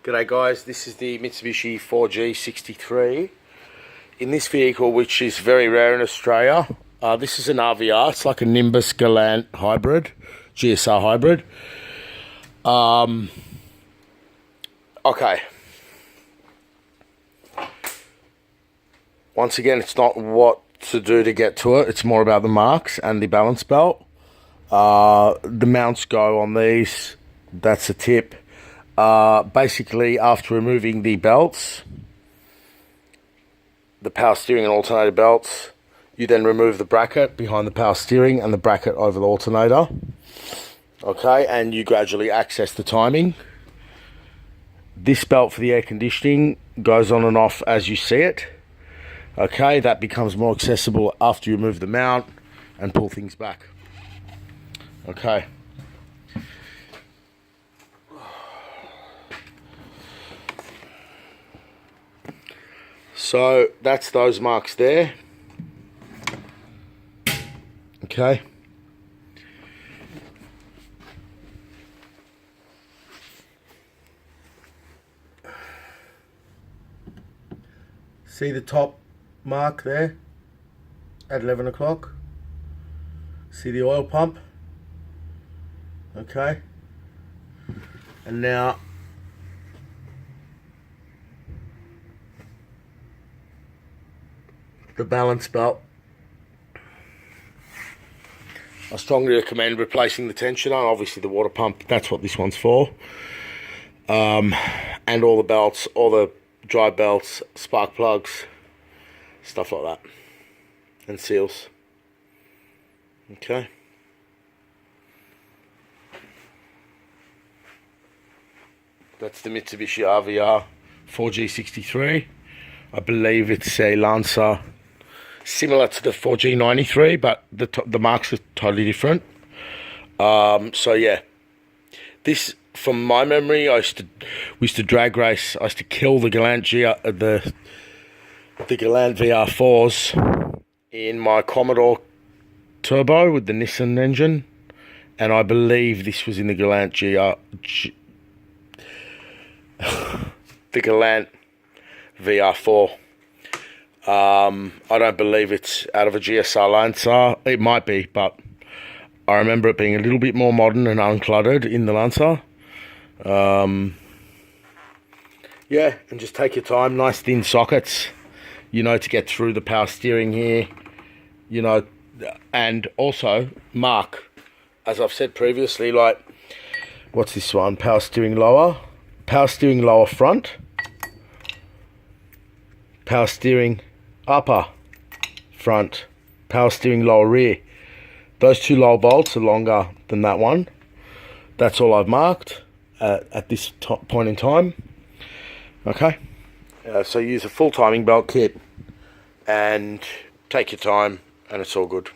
G'day guys, this is the Mitsubishi 4G63. In this vehicle, which is very rare in Australia, this is an RVR. It's like a Nimbus Galant hybrid, GSR hybrid. Okay. Once again, it's not what to do to get to it. It's more about the marks and the balance belt. The mounts go on these. That's a tip. Basically, after removing the belts, the power steering and alternator belts, you then remove the bracket behind the power steering and the bracket over the alternator. Okay, and you gradually access the timing. This belt for the air conditioning goes on and off as you see it. Okay, that becomes more accessible after you remove the mount and pull things back. Okay. So that's those marks there. Okay. See the top mark there at 11 o'clock? See the oil pump? Okay. And now the balance belt. I strongly recommend replacing the tensioner, obviously the water pump, that's what this one's for. And all the belts, all the drive belts, spark plugs, stuff like that. And seals. Okay. That's the Mitsubishi RVR 4G63. I believe it's a Lancer similar to the 4G93, but the marks are totally different. So yeah, this, from my memory, we used to drag race. I used to kill the Galant the Galant VR4s in my Commodore Turbo with the Nissan engine, and I believe this was in the Galant the Galant VR4. I don't believe it's out of a GSR Lancer. It might be, but I remember it being a little bit more modern and uncluttered in the Lancer. Yeah, and just take your time. Nice thin sockets, you know, to get through the power steering here, you know, and also mark, as I've said previously, like, what's this one? Power steering lower front, power steering upper front, power steering lower rear. Those two lower bolts are longer than that one. That's all I've marked at this point in time. Okay, so use a full timing belt kit and take your time, and it's all good.